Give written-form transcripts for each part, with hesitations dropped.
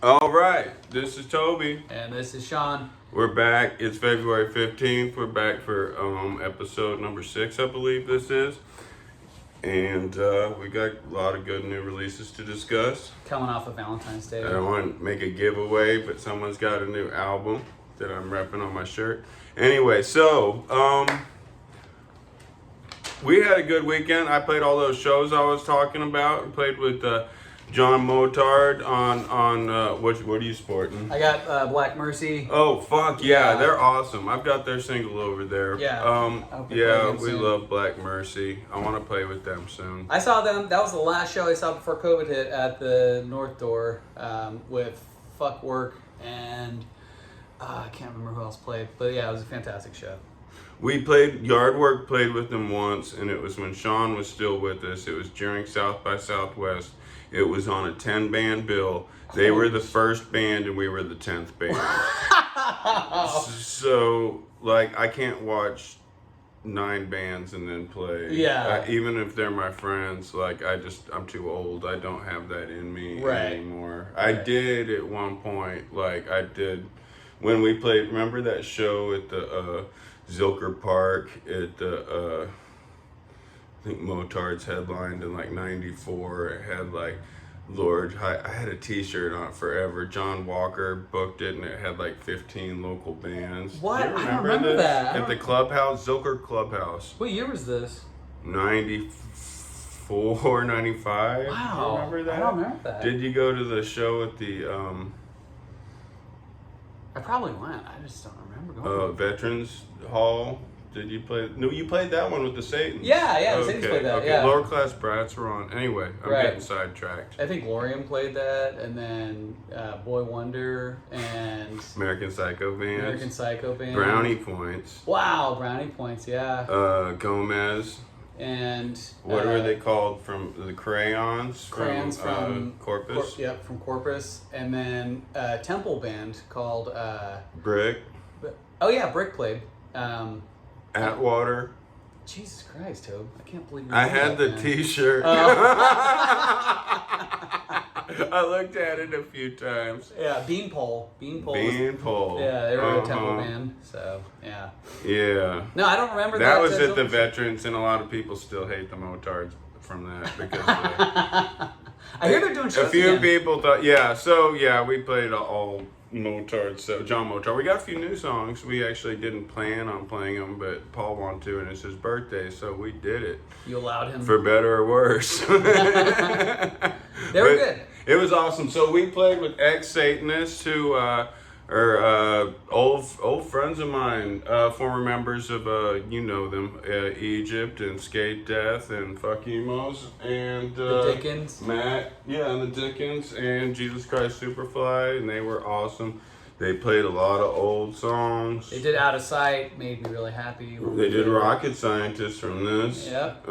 All right, this is Toby. And this is Sean. We're back. It's February 15th. We're back for episode number 6, I believe this is. And we got a lot of good new releases to discuss. Coming off of Valentine's Day. I don't want to make a giveaway, but someone's got a new album that I'm repping on my shirt. Anyway, so we had a good weekend. I played all those shows I was talking about. I played with John Motard on what are you sporting? I got Black Mercy. Oh fuck yeah, they're awesome. I've got their single over there. Yeah. We love Black Mercy. I want to play with them soon. I saw them. That was the last show I saw before COVID hit at the North Door with Fuck Work and I can't remember who else played, but yeah, it was a fantastic show. We played Yardwork. Played with them once, and it was when Sean was still with us. It was during South by Southwest. It was on a 10-band bill. They were the first band, and we were the 10th band. So, like, I can't watch 9 bands and then play. Yeah. Even if they're my friends, like, I'm too old. I don't have that in me anymore. Right. I did at one point. Like, I did when we played. Remember that show at the Zilker Park at the I think Motard's headlined in like '94. It had like I had a t-shirt on it forever. John Walker booked it and it had like 15 local bands. What? You I don't remember this? that. At the clubhouse, Zilker Clubhouse. What year was this? 94, 95. Wow. You remember that? I don't remember that. Did you go to the show at the I probably went. I just don't remember going. Veterans Hall? Did you play? No, you played that one with the Satans. Yeah, the Satans played that. Okay, yeah. Lower Class Brats were on. Anyway, I'm getting sidetracked. I think Lorium played that, and then Boy Wonder and American Psycho Band. Brownie Points. Wow, Brownie Points. Yeah. Gomez. And what were they called from the Crayons? From Corpus. From Corpus, and then a Temple band called Brick. Oh yeah, Brick played. Atwater. Jesus Christ, Tobe! I can't believe you I had the T-shirt. I looked at it a few times. Yeah, Beanpole. Beanpole. Yeah, they were a Temple band. So yeah. Yeah. No, I don't remember that. That was at the Veterans, and a lot of people still hate the Motards from that because. I hear they're doing shows a few again. people thought, yeah. So yeah, we played all Motard. So John Motard. We got a few new songs. We actually didn't plan on playing them, but Paul wanted to, and it's his birthday, so we did it. You allowed him. For better or worse. They were good. It was awesome. So we played with ex-Satanists who are old friends of mine, former members of, you know them, Egypt and Skate Death and Fuck Emos and the Dickens. Matt, and the Dickens and Jesus Christ Superfly, and they were awesome. They played a lot of old songs. They did Out of Sight, made me really happy. They did Rocket Scientist from this. Yep.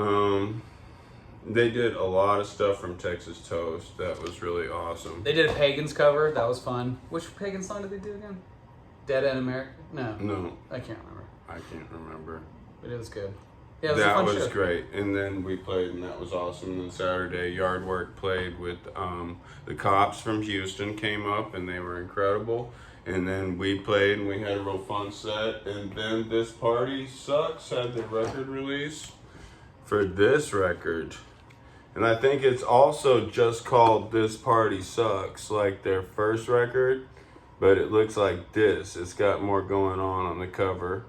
They did a lot of stuff from Texas Toast. That was really awesome. They did a Pagans cover. That was fun. Which Pagan song did they do again? Dead End America? No. I can't remember. I can't remember. But it was good. Yeah, it was a fun show. Great. And then we played, and that was awesome. And then Saturday, Yardwork played with the Cops from Houston came up, and they were incredible. And then we played, and we had a real fun set. And then This Party Sucks had the record release for this record. And I think it's also just called This Party Sucks, like their first record, but it looks like this. It's got more going on the cover,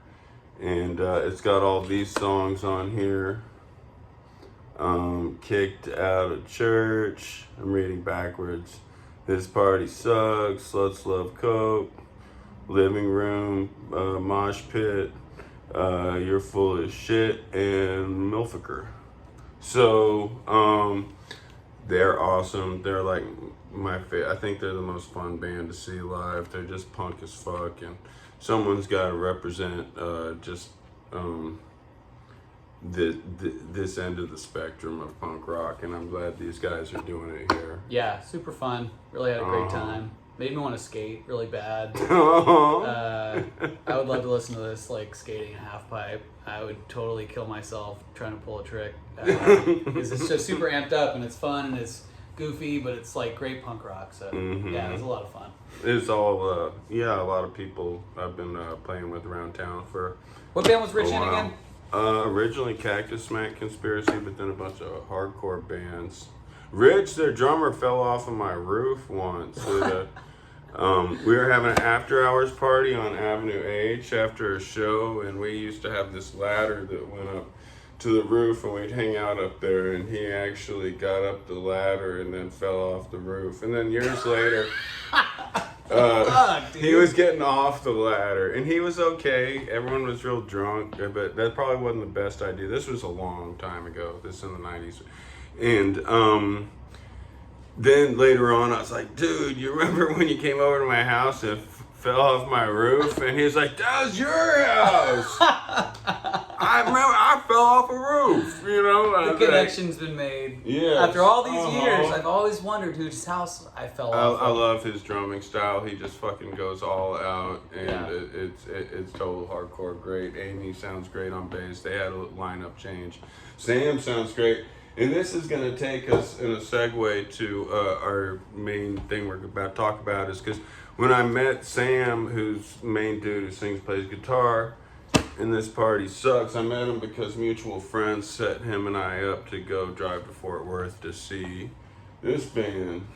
and it's got all these songs on here. Kicked Out of Church, I'm reading backwards. This Party Sucks, Let's Love Coke, Living Room, Mosh Pit, You're Full of Shit, and Milfiker. So, they're awesome. They're like my favorite. I think they're the most fun band to see live. They're just punk as fuck, and someone's got to represent this end of the spectrum of punk rock, and I'm glad these guys are doing it here. Yeah, super fun. Really had a great time. Made me want to skate really bad. I would love to listen to this, like, skating a half pipe. I would totally kill myself trying to pull a trick. Because it's just super amped up, and it's fun, and it's goofy, but it's like great punk rock. So Mm-hmm. yeah, it was a lot of fun. It's all, a lot of people I've been playing with around town for What band was a Rich in while. again? Originally Cactus Smack Conspiracy, but then a bunch of hardcore bands. Rich, their drummer, fell off of my roof once. We were having an after-hours party on Avenue H after a show, and we used to have this ladder that went up to the roof, and we'd hang out up there, and he actually got up the ladder and then fell off the roof. And then years later, he was getting off the ladder, and he was okay. Everyone was real drunk, but that probably wasn't the best idea. This was a long time ago. This is in the 90s. And then later on, I was like, dude, you remember when you came over to my house and fell off my roof? And he was like, that was your house. I remember I fell off a roof, you know. The connection's been made. Yeah. After all these years, I've always wondered whose house I fell off. I love his drumming style. He just fucking goes all out, and it's total hardcore. Great. Amy sounds great on bass. They had a lineup change. Sam sounds great. And this is going to take us in a segue to our main thing we're about to talk about, is because when I met Sam, who's main dude who sings, plays guitar, and this party sucks, I met him because mutual friends set him and I up to go drive to Fort Worth to see this band,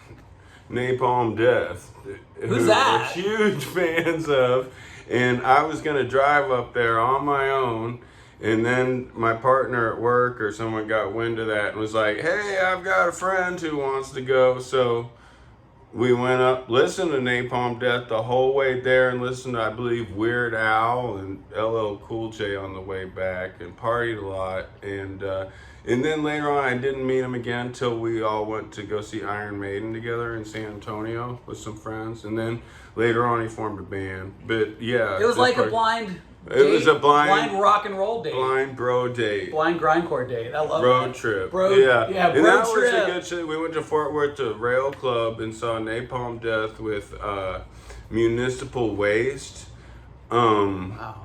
Napalm Death. Who's that? We're huge fans of. And I was going to drive up there on my own. And then my partner at work or someone got wind of that and was like, hey, I've got a friend who wants to go. So we went up, listened to Napalm Death the whole way there, and listened to, I believe, Weird Al and LL Cool J on the way back, and partied a lot. And then later on, I didn't meet him again until we all went to go see Iron Maiden together in San Antonio with some friends. And then later on, he formed a band. But yeah. It was like a blind... It was a blind rock and roll date. Blind bro date. Blind grindcore date. I love road that. trip. Yeah, and road that trip. was a good shit. We went to Fort Worth to Rail Club and saw Napalm Death with Municipal Waste. Wow.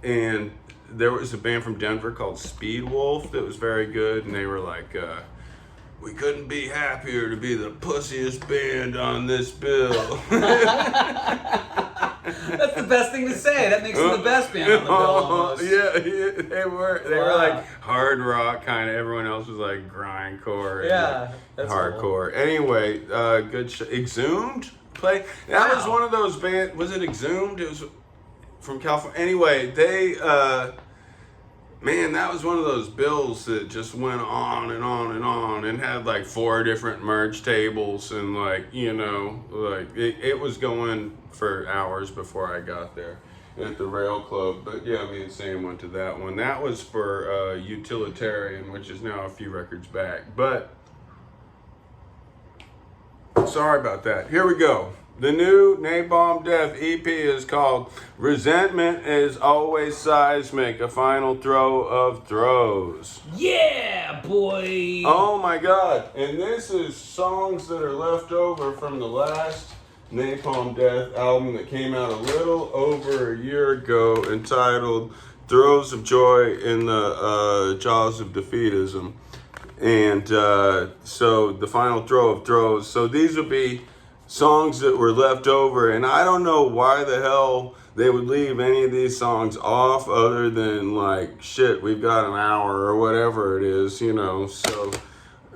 And there was a band from Denver called Speed Wolf that was very good, and they were like, we couldn't be happier to be the pussiest band on this bill. That's the best thing to say. That makes them the best band on the bill almost. Yeah, they were. They were like hard rock kind of. Everyone else was like grindcore. Yeah, that's hardcore. Cool. Anyway, good. Exhumed play. That was one of those bands. Was it Exhumed? It was from California. Anyway, they. Man, that was one of those bills that just went on and on and on, and had like 4 different merge tables, and like, you know, like it was going for hours before I got there at the Rail Club. But yeah, me and Sam went to that one. That was for Utilitarian, which is now a few records back. But sorry about that. Here we go. The new Napalm Death EP is called Resentment is Always Seismic, a Final Throw of Throes. Yeah, boy! Oh my god. And this is songs that are left over from the last Napalm Death album that came out a little over a year ago, entitled Throes of Joy in the Jaws of Defeatism. And so the Final Throw of Throes. So these would be songs that were left over, and I don't know why the hell they would leave any of these songs off, other than like, shit, we've got an hour or whatever it is, you know. So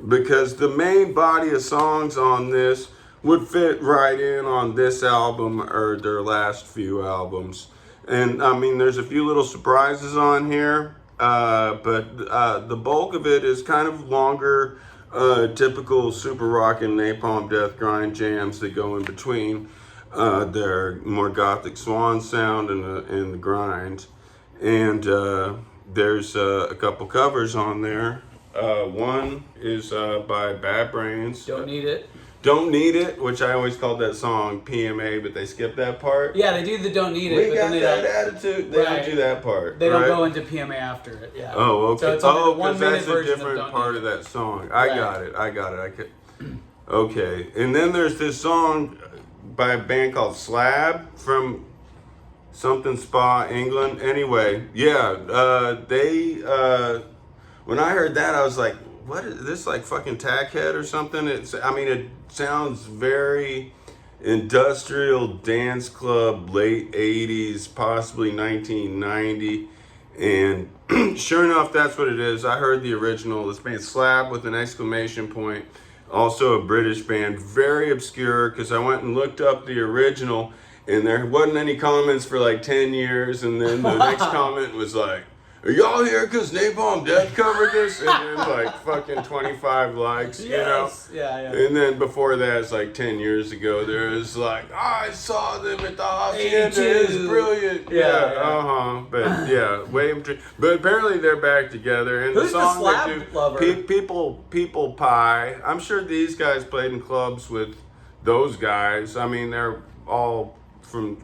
because the main body of songs on this would fit right in on this album or their last few albums. And I mean, there's a few little surprises on here, but the bulk of it is kind of longer, typical super rockin' Napalm Death grind jams that go in between their more gothic Swan sound and the grind. And there's a couple covers on there. One is by Bad Brains. Don't Need It, which I always called that song PMA, but they skipped that part. Yeah, they do the Don't Need It. We but got then they that don't, attitude. They don't do that part. They don't go into PMA after it. Yeah. Oh, okay. So it's only the 1 minute that's a version different of part of that song. I got it. Okay. And then there's this song by a band called Slab from something Spa, England. Anyway, yeah, they when I heard that, I was like, what is this, like fucking Tackhead or something? It sounds very industrial dance club, late 80s, possibly 1990. And sure enough, that's what it is. I heard the original. This band Slab with an exclamation point. Also a British band, very obscure, because I went and looked up the original and there wasn't any comments for like 10 years. And then the next comment was like, are y'all here because Napalm Death covered this? And then like fucking 25 likes, you know? Yeah. And then before that, it's like 10 years ago, there was like, I saw them at the Hacienda, it was brilliant. But yeah, but apparently they're back together. And Who's the song the Slab they do, lover? People Pie. I'm sure these guys played in clubs with those guys. I mean, they're all from,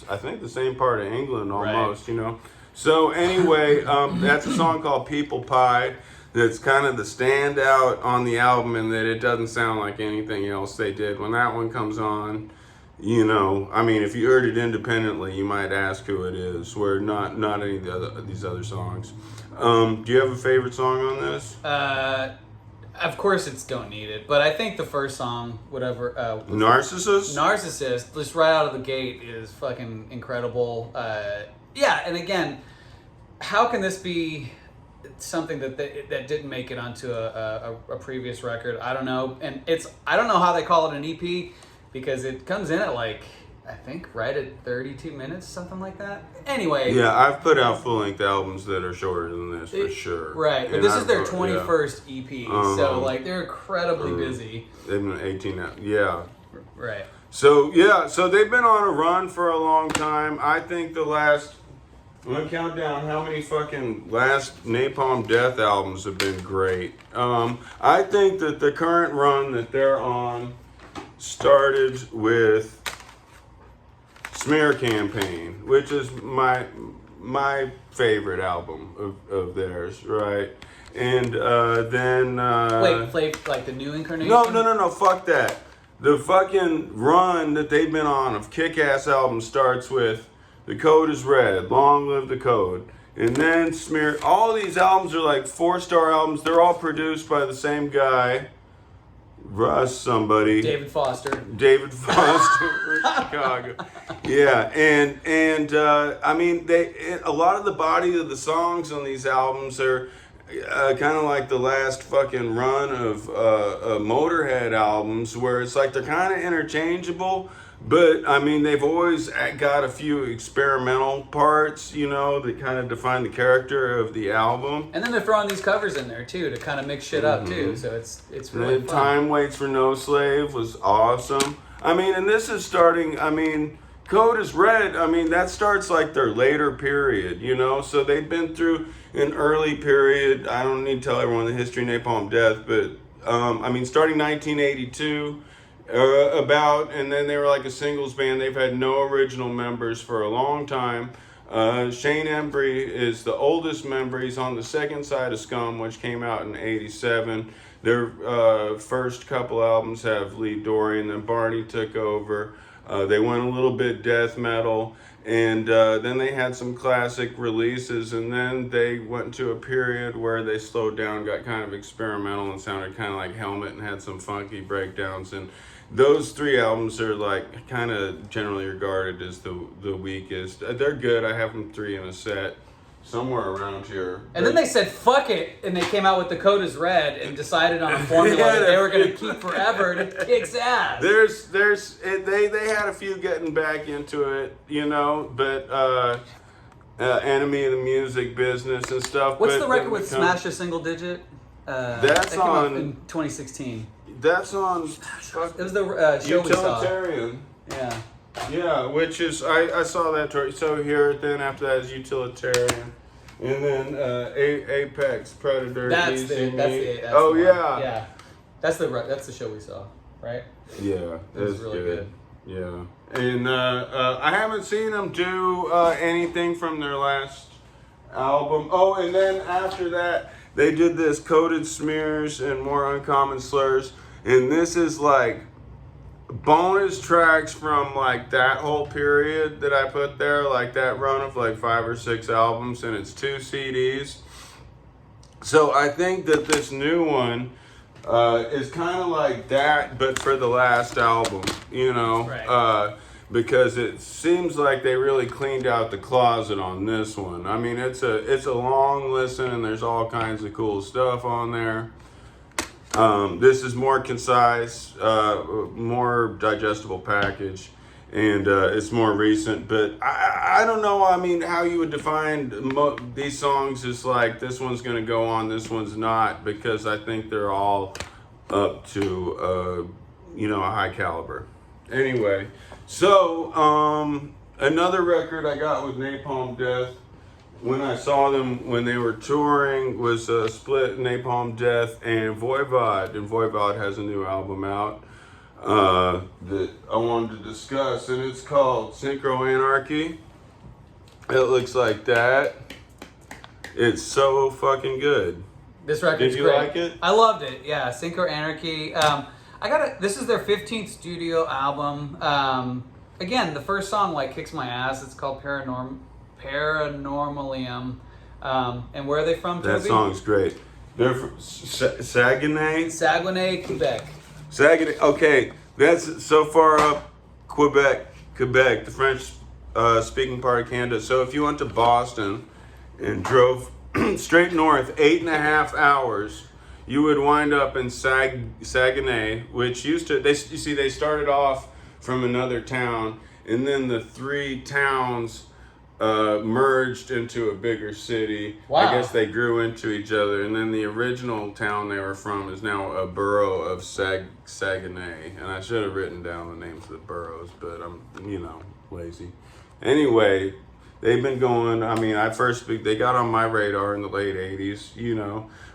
I think, the same part of England almost, you know? So anyway, that's a song called People Pie. That's kind of the standout on the album, in that it doesn't sound like anything else they did. When that one comes on, you know, I mean, if you heard it independently, you might ask who it is. Where not any of these other songs. Do you have a favorite song on this? Of course, it's Don't Need It, but I think the first song, whatever. Narcissist? Narcissist, just right out of the gate, is fucking incredible. Yeah, and again, how can this be something that didn't make it onto a previous record? I don't know, and I don't know how they call it an EP, because it comes in at like, I think right at 32 minutes, something like that. Anyway. Yeah, I've put out full-length albums that are shorter than this, for sure. Right, but And this is their 21st EP, so like they're incredibly busy. They've been 18 now. Yeah. Right. So they've been on a run for a long time. I think I'm gonna count down how many fucking last Napalm Death albums have been great. I think that the current run that they're on started with Smear Campaign, which is my favorite album of theirs, right? And then Wait, like the new incarnation? No, fuck that. The fucking run that they've been on of kick-ass albums starts with The Code is Red, Long Live the Code. And then Smear. All these albums are like 4-star albums. They're all produced by the same guy. David Foster from Chicago. Yeah, and I mean, a lot of the body of the songs on these albums are kind of like the last fucking run of Motorhead albums, where it's like they're kind of interchangeable, but I mean, they've always got a few experimental parts, you know, that kind of define the character of the album. And then they're throwing these covers in there too to kind of mix shit up too, so it's really fun. Time Waits for No Slave was awesome. I mean, and this is starting, I mean, Code is Red, I mean, that starts like their later period, you know? So they've been through an early period. I don't need to tell everyone the history of Napalm Death, but I mean, starting 1982, and then they were like a singles band. They've had no original members for a long time. Shane Embry is the oldest member. He's on the second side of Scum, which came out in 87. Their first couple albums have Lee Dorian, then Barney took over. They went a little bit death metal, and then they had some classic releases, and then they went into a period where they slowed down, got kind of experimental, and sounded kind of like Helmet, and had some funky breakdowns. And those 3 albums are like kind of generally regarded as the weakest. They're good. I have them 3 in a set somewhere around here. And then they said fuck it, and they came out with The Code is Red and decided on a formula that they were going to keep forever, and it kicks ass. They had a few getting back into it, you know, but Enemy of the Music Business and stuff. What's the record with Smash a Single Digit? That came out in 2016. That's on. It was the show Utilitarian. We saw. Yeah, which is I saw that. So here, then after that is Utilitarian, and then Apex Predator. That's the yeah. That's the show we saw, right? Yeah, it was really good. Yeah, and I haven't seen them do anything from their last album. Oh, and then after that, they did this Coded Smears and More Uncommon Slurs, and this is like bonus tracks from like that whole period that I put there, like that run of like 5 or 6 albums, and it's 2 CDs. So I think that this new one is kind of like that, but for the last album, you know, Right. because it seems like they really cleaned out the closet on this one. I mean, it's a long listen, and there's all kinds of cool stuff on there. This is more concise, more digestible package, and it's more recent. But I don't know. I mean, how you would define these songs is like this one's going to go on, this one's not, because I think they're all up to a high caliber. Anyway, so another record I got with Napalm Death when I saw them when they were touring was Split, Napalm Death, and Voivod. And Voivod has a new album out that I wanted to discuss, and it's called Synchro Anarchy. It looks like that. It's so fucking good. This record's Did you great. like it? I loved it. Yeah, Synchro Anarchy. This is their 15th studio album. Again, the first song like kicks my ass. It's called Paranormalium. And where are they from, Toby? That song's great. They're from Saguenay? Saguenay, Quebec. Saguenay. Okay, that's so far up Quebec, the French speaking part of Canada. So if you went to Boston and drove straight north 8.5 hours, you would wind up in Saguenay, which they started off from another town, and then the three towns merged into a bigger city. Wow. I guess they grew into each other, and then the original town they were from is now a borough of Saguenay. And I should have written down the names of the boroughs, but I'm lazy. Anyway, they've been going. I mean, they got on my radar in the late '80s,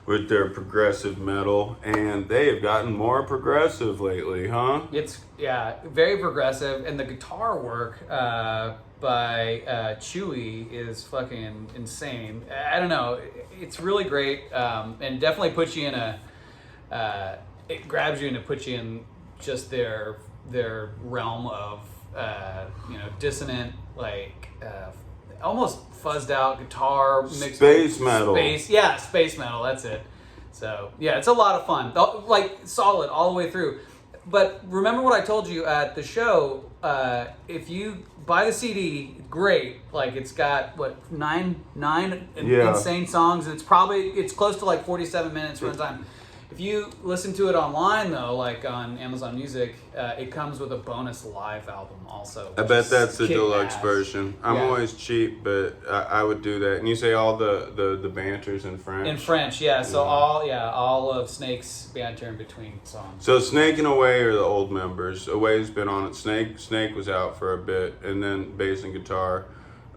with their progressive metal, and they have gotten more progressive lately, huh? It's very progressive, and the guitar work by Chewy is fucking insane. I don't know, it's really great, and definitely puts you in it grabs you and it puts you in just their realm of dissonant, like almost fuzzed out guitar mixed Space metal. Space metal, that's it. So yeah, it's a lot of fun, like solid all the way through. But remember what I told you at the show, if you buy the CD, great, like it's got nine insane songs, and it's close to like 47 minutes runtime. If you listen to it online though, like on Amazon Music, it comes with a bonus live album also. I bet that's the deluxe version. I'm always cheap, but I would do that. And you say all the banter's in French? In French, yeah. So all of Snake's banter in between songs. So Snake and Away are the old members. Away's been on it. Snake was out for a bit, and then bass and guitar.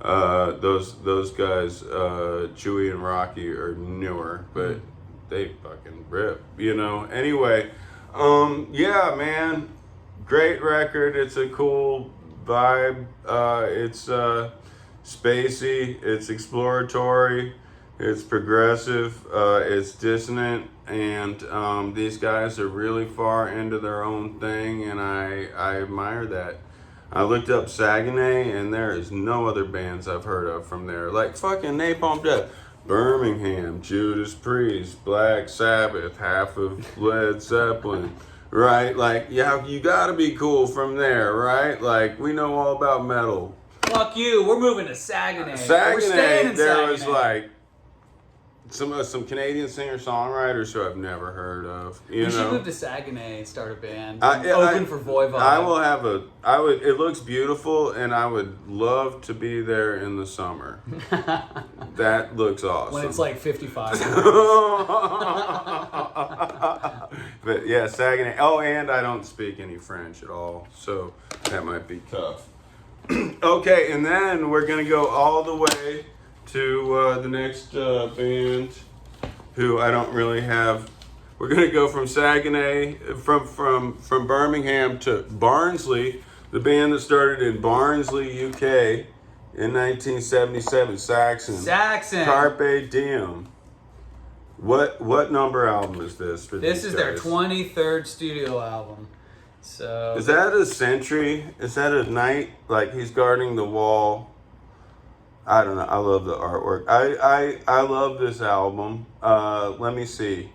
Those guys, Chewy and Rocky, are newer, but they fucking rip, Anyway, yeah, man, great record. It's a cool vibe. It's spacey. It's exploratory. It's progressive. It's dissonant, and these guys are really far into their own thing, and I admire that. I looked up Saguenay, and there is no other bands I've heard of from there. Like fucking Napalm Death, Birmingham, Judas Priest, Black Sabbath, half of Led Zeppelin, right? Like, you gotta be cool from there, right? Like, we know all about metal. Fuck you, we're moving to Saguenay. Saguenay, there was like some Canadian singer-songwriters who I've never heard of. You should move to Saguenay and start a band. Open for Voivod. It looks beautiful, and I would love to be there in the summer. That looks awesome. When it's like 55. But yeah, Saguenay. Oh, and I don't speak any French at all, so that might be tough. Okay, and then we're going to go all the way to the next band, who I don't really have. We're gonna go from Saguenay, from Birmingham to Barnsley, the band that started in Barnsley, UK, in 1977. Saxon. Carpe Diem. What number album is this for This these is guys? their 23rd studio album. So is that a sentry? Is that a knight? Like he's guarding the wall? I don't know. I love the artwork. I love this album. Let me see.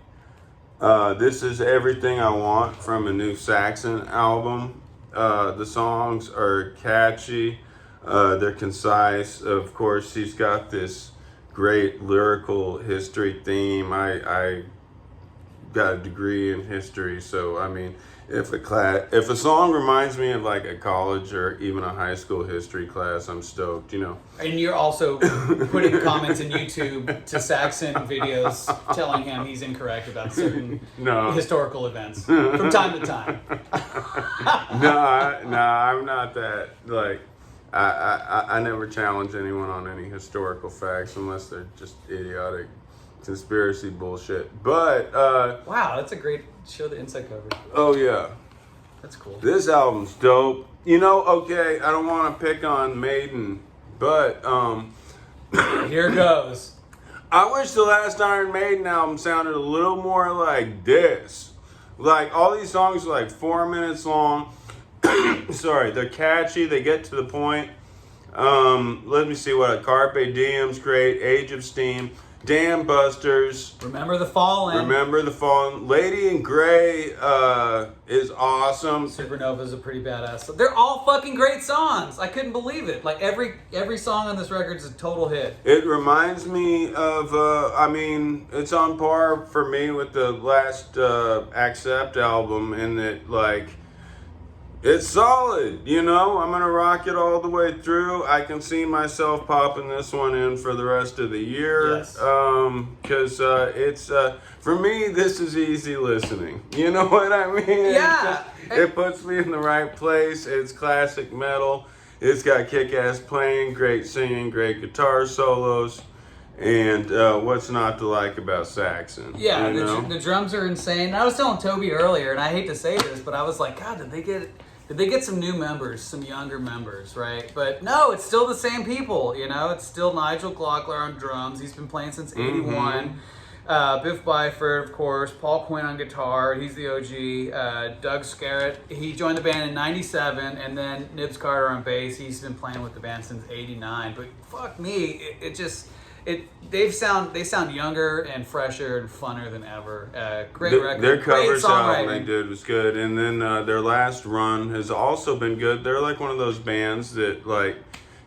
This is everything I want from a new Saxon album. The songs are catchy. They're concise. Of course, he's got this great lyrical history theme. I got a degree in history, so I mean, if a song reminds me of like a college or even a high school history class, I'm stoked. And you're also putting comments in YouTube to Saxon videos telling him he's incorrect about certain historical events from time to time. No, I'm not that. Like, I never challenge anyone on any historical facts unless they're just idiotic conspiracy bullshit. But wow, that's a great show. The inside cover. Oh yeah, that's cool. This album's dope. Okay, I don't want to pick on Maiden, but here goes. I wish the last Iron Maiden album sounded a little more like this. Like, all these songs are like 4 minutes long. Sorry, they're catchy. They get to the point. Let me see what Carpe Diem's great. Age of Steam. Dam Busters. Remember the Fallen. Lady in Grey is awesome. Supernova's a pretty badass. They're all fucking great songs. I couldn't believe it. Like every song on this record is a total hit. It reminds me of, it's on par for me with the last Accept album in that, like, it's solid, I'm going to rock it all the way through. I can see myself popping this one in for the rest of the year. Yes. Because it's, for me, this is easy listening. You know what I mean? Yeah. It puts me in the right place. It's classic metal. It's got kick-ass playing, great singing, great guitar solos. And what's not to like about Saxon? Yeah, the drums are insane. And I was telling Toby earlier, and I hate to say this, but I was like, God, did they get some new members, some younger members, right? But no, it's still the same people, It's still Nigel Glockler on drums. He's been playing since '81. Biff Byford, of course. Paul Quinn on guitar. He's the OG. Doug Scarrett. He joined the band in '97, and then Nibs Carter on bass. He's been playing with the band since '89. But fuck me, they sound younger and fresher and funner than ever. Great record. Their cover album they did was good, and then their last run has also been good. They're like one of those bands that like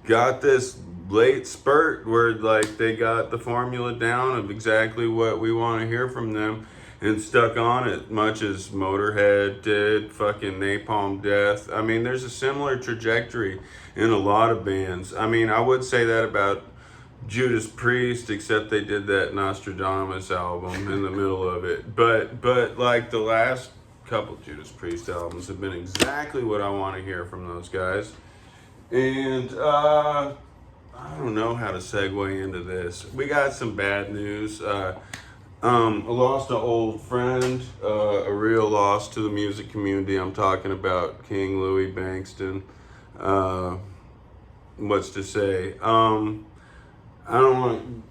got this late spurt where like they got the formula down of exactly what we want to hear from them and stuck on it, much as Motorhead did, fucking Napalm Death. I mean, there's a similar trajectory in a lot of bands. I mean, I would say that about Judas Priest, except they did that Nostradamus album in the middle of it. But like the last couple Judas Priest albums have been exactly what I want to hear from those guys. And I don't know how to segue into this. We got some bad news. I lost an old friend, a real loss to the music community. I'm talking about King Louie Bankston. What's to say? I don't want.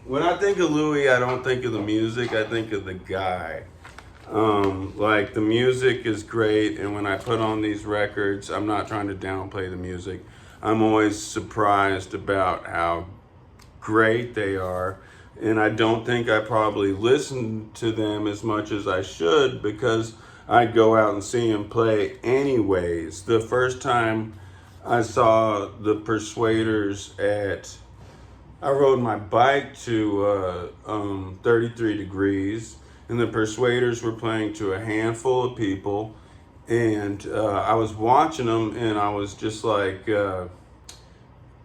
When I think of Louie, I don't think of the music. I think of the guy. Like, the music is great, and when I put on these records, I'm not trying to downplay the music. I'm always surprised about how great they are, and I don't think I probably listen to them as much as I should because I'd go out and see him play anyways. The first time I saw the Persuaders I rode my bike to 33 Degrees, and the Persuaders were playing to a handful of people, and I was watching them, and I was just like, I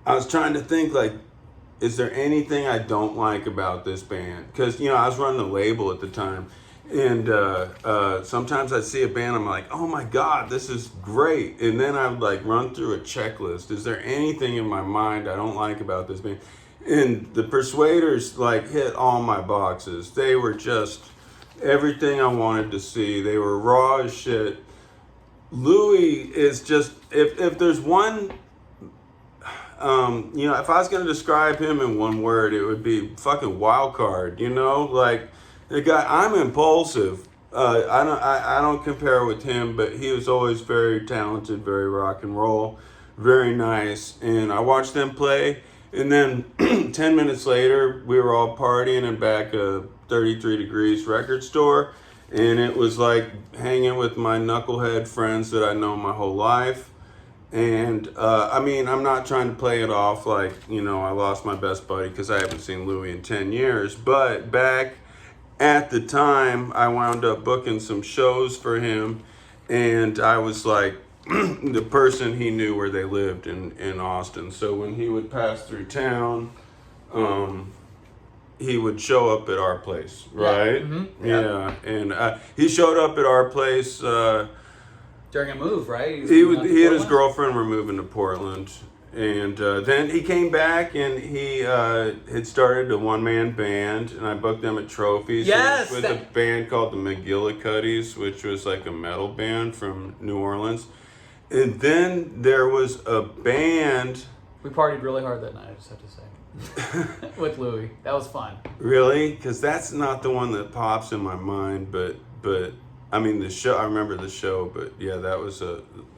was trying to think, like, is there anything I don't like about this band? Because, I was running a label at the time, and sometimes I'd see a band, I'm like, oh my God, this is great. And then I would like run through a checklist. Is there anything in my mind I don't like about this band? And the Persuaders like hit all my boxes. They were just everything I wanted to see. They were raw as shit. Louie is just, if there's one, if I was going to describe him in one word, it would be fucking wild card, like, the guy, I'm impulsive. I don't compare with him, but he was always very talented, very rock and roll, very nice. And I watched them play, and then 10 minutes later, we were all partying and back a 33 Degrees record store. And it was like hanging with my knucklehead friends that I know my whole life. And I mean, I'm not trying to play it off like, you know, I lost my best buddy because I haven't seen Louie in 10 years. But back at the time, I wound up booking some shows for him. And I was like the person he knew where they lived in Austin. So when he would pass through town, he would show up at our place, right? Yeah. And he showed up at our place. During a move, right? He and his girlfriend were moving to Portland. And then he came back and he had started a one-man band, and I booked them at Trophies. Yes! With a band called the McGillicuddies, which was like a metal band from New Orleans. And then there was a band. We partied really hard that night, I just have to say. With Louie. That was fun. Really? Because that's not the one that pops in my mind, but I mean the show, I remember the show, but yeah, that was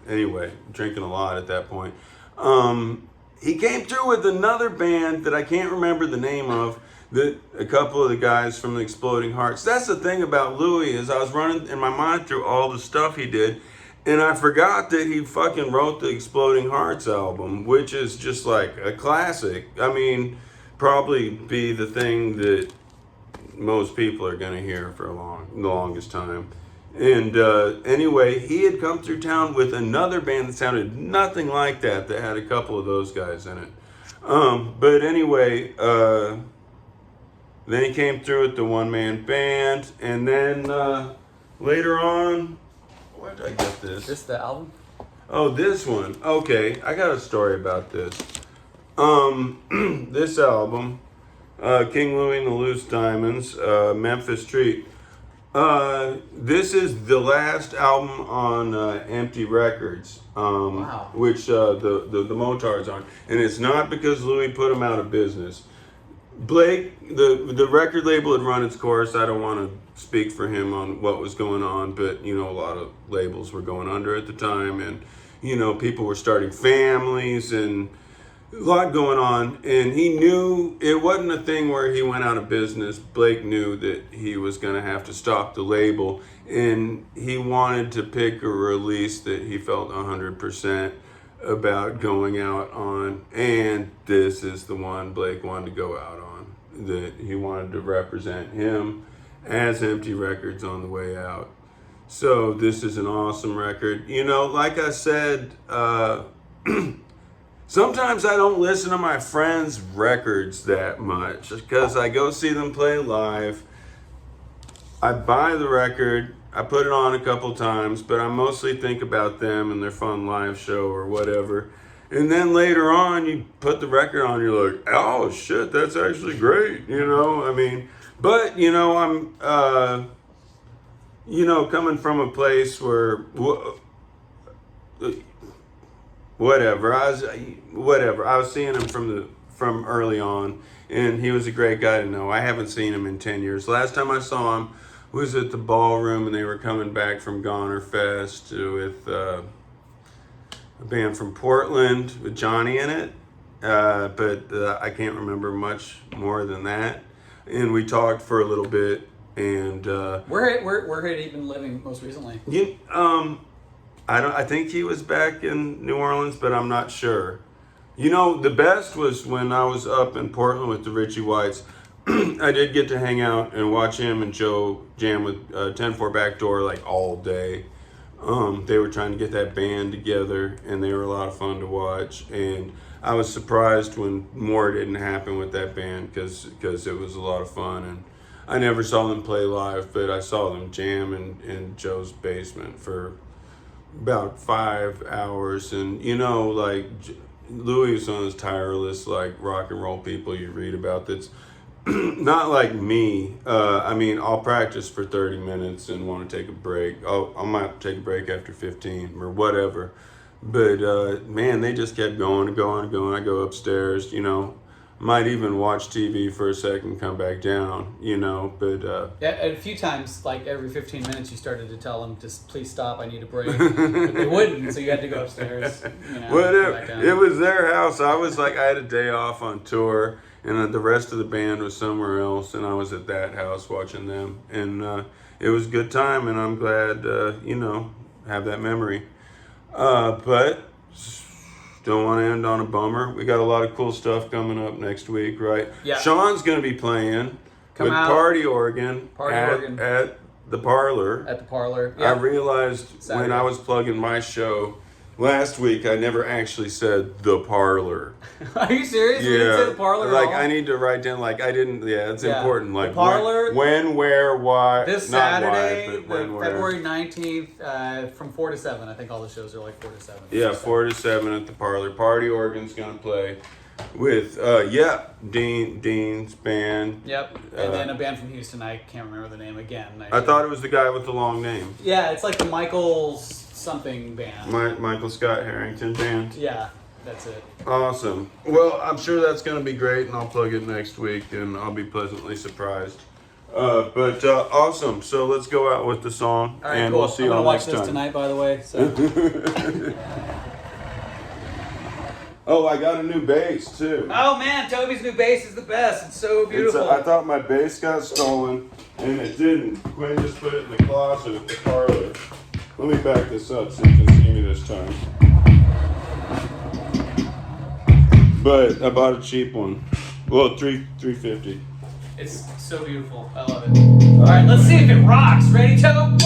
anyway, drinking a lot at that point. He came through with another band that I can't remember the name of, that a couple of the guys from the Exploding Hearts. That's the thing about Louie, is I was running in my mind through all the stuff he did, and I forgot that he fucking wrote the Exploding Hearts album, which is just like a classic. I mean, probably be the thing that most people are going to hear for the longest time. And anyway, he had come through town with another band that sounded nothing like that had a couple of those guys in it. But anyway, then he came through with the one-man band, and then later on, where did I get this? This the album? Oh, this one. Okay, I got a story about this. This album, King Louie and the Loose Diamonds, Memphis Treat. This is the last album on Empty Records, Wow. which the Motard's on, and it's not because Louie put them out of business. Blake, the record label had run its course. I don't want to speak for him on what was going on, but you know, a lot of labels were going under at the time, and you know, people were starting families and a lot going on, and he knew it wasn't a thing where he went out of business. Blake knew that he was going to have to stop the label, and he wanted to pick a release that he felt 100% about going out on, and this is the one Blake wanted to go out on, that he wanted to represent him as Empty Records on the way out. So this is an awesome record. You know, like I said, sometimes I don't listen to my friends' records that much because I go see them play live. I buy the record, I put it on a couple times, but I mostly think about them and their fun live show or whatever. And then later on, you put the record on, you're like, oh shit, that's actually great, you know? I mean, but you know, I'm, you know, coming from a place where, whatever, I was seeing him from early on, and he was a great guy to know. I haven't seen him in 10 years. Last time I saw him was at the Ballroom, and they were coming back from Goner Fest with a band from Portland with Johnny in it, but I can't remember much more than that. And we talked for a little bit, and where had he been living most recently? I think he was back in New Orleans, but I'm not sure. You know, the best was when I was up in Portland with the Richie Whites. I did get to hang out and watch him and Joe jam with 10-4 Backdoor like all day. They were trying to get that band together, and they were a lot of fun to watch. And I was surprised when more didn't happen with that band because it was a lot of fun. And I never saw them play live, but I saw them jam in Joe's basement for about 5 hours. And you know, like Louie is one of those tireless like rock and roll people you read about that's not like me. I mean, I'll practice for 30 minutes and want to take a break. I might take a break after 15 or whatever. But man, they just kept going and going and going. I go upstairs, you know, might even watch TV for a second, come back down, you know. But yeah, a few times, like every 15 minutes, you started to tell them, "Just please stop. I need a break." But they wouldn't, so you had to go upstairs. You know, whatever. It was their house. I was like, I had a day off on tour, and the rest of the band was somewhere else, and I was at that house watching them, and it was a good time, and I'm glad, you know, have that memory. But don't want to end on a bummer. We got a lot of cool stuff coming up next week, right? Yeah. Sean's going to be playing with Party Organ at the Parlor. At the Parlor. Yeah. I realized Saturday, when I was plugging my show last week, I never actually said the Parlor. Are you serious? Yeah. You didn't say the Parlor like, at all? I need to write down, like, I didn't, it's important. Like, the Parlor. When, where, why. This not Saturday, why, but when, where. February 19th, from 4 to 7. I think all the shows are like 4 to 7. Yeah, 4 to 7 at the Parlor. Party Organ's going to play with, Dean's band. Yep, and then a band from Houston. I can't remember the name again. I thought it was the guy with the long name. Yeah, it's like the Michael's something band. Michael Scott Harrington band. Yeah, that's it. Awesome. Well, I'm sure that's going to be great, and I'll plug it next week, and I'll be pleasantly surprised. But awesome. So let's go out with the song, all right, and cool. we'll see you all next time. I'm going to watch this tonight, by the way. So. Oh, I got a new bass, too. Oh, man, Toby's new bass is the best. It's so beautiful. I thought my bass got stolen, and it didn't. Quinn just put it in the closet at the Parlor. Let me back this up so you can see me this time. But I bought a cheap one. Well, $350. It's so beautiful. I love it. All right, let's see if it rocks. Ready, Toby?